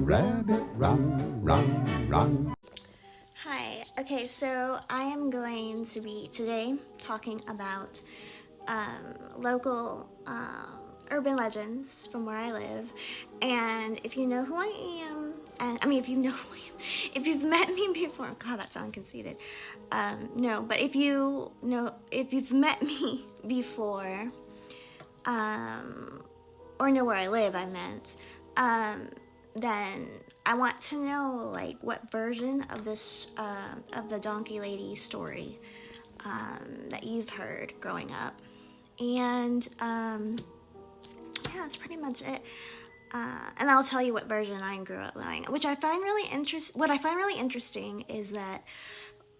rabbit, run, run, run. Hi. Okay, so I am going to be today talking about local urban legends from where I live. And if you know who I am, and I mean, if you know who I am, if you've met me before, God, that sounds conceited. No, but if you've met me before, um, or know where I live, I meant, um, then I want to know like what version of this of the Donkey Lady story that you've heard growing up, and yeah, that's pretty much it. And I'll tell you what version I grew up knowing, which I find really What I find really interesting is that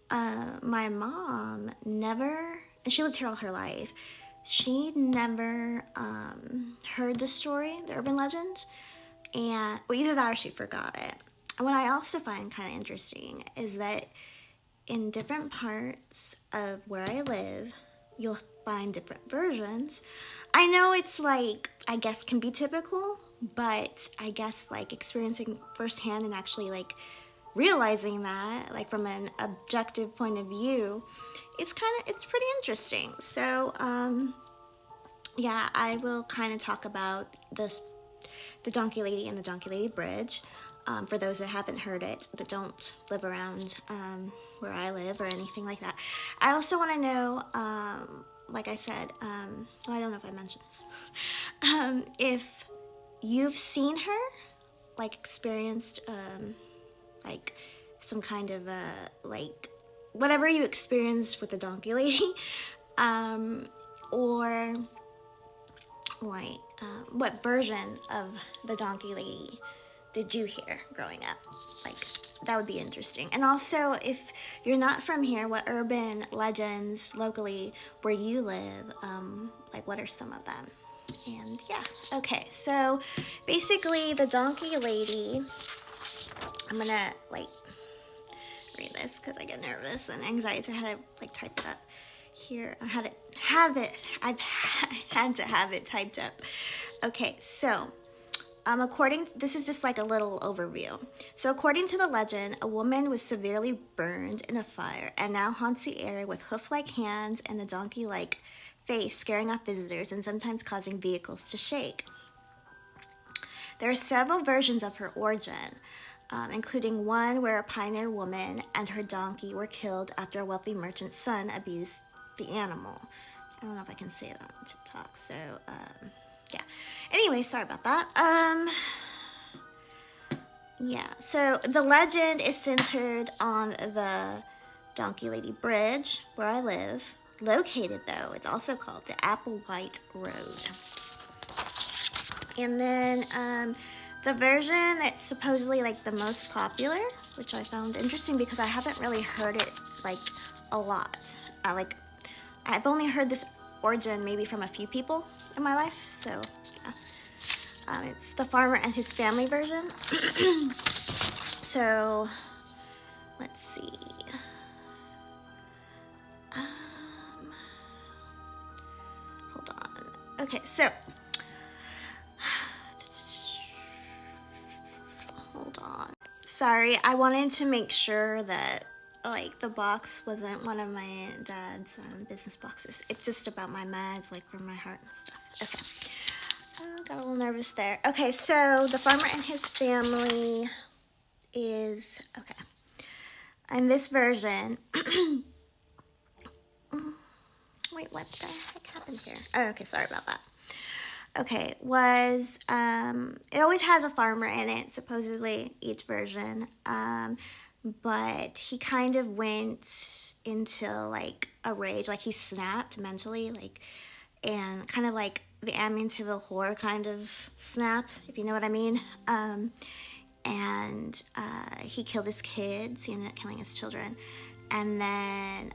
my mom never, and she lived here all her life. She never heard the story, the urban legend, and well, either that or she forgot it. And what I also find kind of interesting is that in different parts of where I live, you'll find different versions. I know it's like, I guess can be typical, but I guess like experiencing firsthand and actually like realizing that like from an objective point of view, it's pretty interesting. So yeah, I will kind of talk about the Donkey Lady and the Donkey Lady Bridge. For those that haven't heard it but don't live around where I live or anything like that. I also want to know, like I said, I don't know if I mentioned this, if you've seen her, like experienced, like some kind of like whatever you experienced with the Donkey Lady, or like what version of the Donkey Lady did you hear growing up? Like, that would be interesting. And also, if you're not from here, what urban legends locally where you live, like, what are some of them? And yeah, okay, so basically, the Donkey Lady, I'm gonna, like, read this because I get nervous and anxiety, so I had to, like, type it up here. I had to have it, I've had to have it typed up. Okay, so this is just like a little overview. So, according to the legend, a woman was severely burned in a fire and now haunts the area with hoof-like hands and a donkey-like face, scaring off visitors and sometimes causing vehicles to shake. There are several versions of her origin, including one where a pioneer woman and her donkey were killed after a wealthy merchant's son abused the animal. I don't know if I can say that on TikTok, so yeah. Anyway, sorry about that. Yeah, so the legend is centered on the Donkey Lady Bridge, where I live. Located, though, it's also called the Applewhite Road. And then the version that's supposedly like the most popular, which I found interesting because I haven't really heard it like a lot. I've only heard this origin maybe from a few people in my life, so yeah. It's the farmer and his family version. So, let's see. Hold on. Okay, so. Hold on. Sorry, I wanted to make sure that like the box wasn't one of my dad's business boxes. It's just about my meds, like for my heart and stuff. Okay. Got a little nervous there. Okay, so the farmer and his family is okay. And this version. Wait, what the heck happened here? Oh, okay, sorry about that. Okay, it always has a farmer in it, supposedly, each version. But he kind of went into like a rage, like he snapped mentally, like, and kind of like the Amityville Horror kind of snap, if you know what I mean. And he killed his kids, he ended up killing his children. And then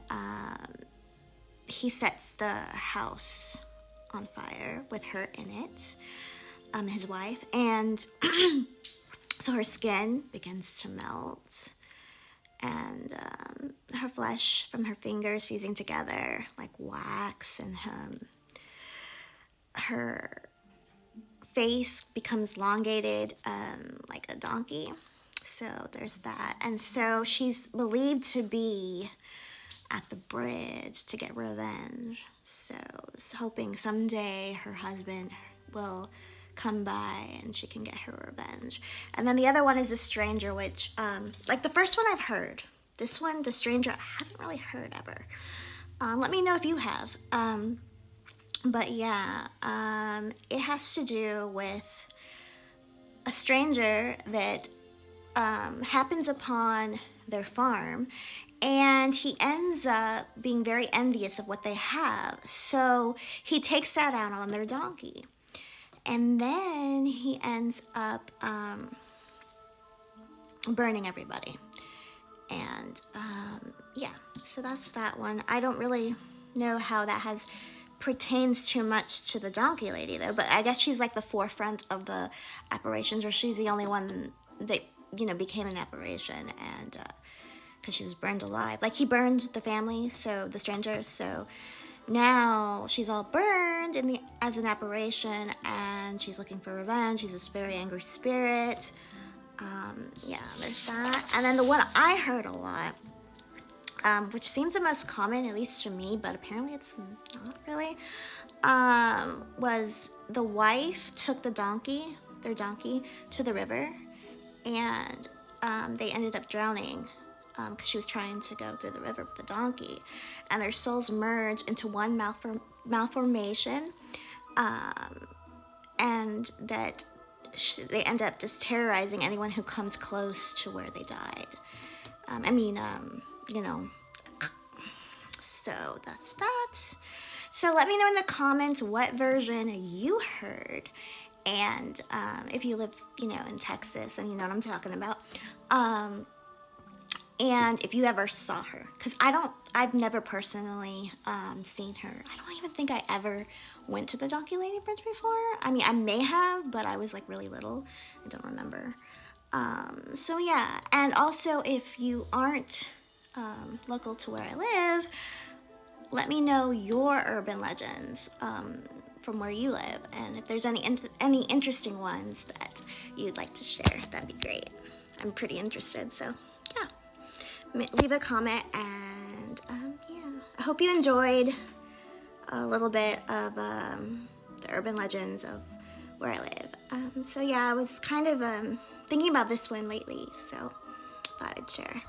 he sets the house on fire with her in it, his wife, and so her skin begins to melt, and her flesh from her fingers fusing together like wax, and her face becomes elongated like a donkey. So there's that. And so she's believed to be at the bridge to get revenge. So hoping someday her husband will come by and she can get her revenge. And then the other one is a stranger, which like the first one I've heard. This one, the stranger, I haven't really heard ever. Let me know if you have. But yeah, it has to do with a stranger that happens upon their farm, and he ends up being very envious of what they have. So he takes that out on their donkey. And then he ends up burning everybody. And yeah, so that's that one. I don't really know how that pertains too much to the donkey lady though, but I guess she's like the forefront of the apparitions, or she's the only one that, you know, became an apparition, and because she was burned alive. Like, he burned the family, so the stranger, so now she's all burned as an apparition, and she's looking for revenge. She's this very angry spirit. Yeah, there's that. And then the one I heard a lot, which seems the most common, at least to me, but apparently it's not really, was the wife took their donkey, to the river, and they ended up drowning because she was trying to go through the river with the donkey, and their souls merged into one malformation, and that they end up just terrorizing anyone who comes close to where they died. You know, so that's that. So let me know in the comments what version you heard, and if you live, you know, in Texas and you know what I'm talking about, and if you ever saw her, because I've never personally seen her. I don't even think I ever went to the Donkey Lady Bridge before. I mean, I may have, but I was like really little. I don't remember. So yeah, and also if you aren't local to where I live, let me know your urban legends from where you live, and if there's any interesting ones that you'd like to share, that'd be great. I'm pretty interested, so yeah. Leave a comment, and yeah, I hope you enjoyed a little bit of the urban legends of where I live. So yeah, I was kind of thinking about this one lately, so thought I'd share.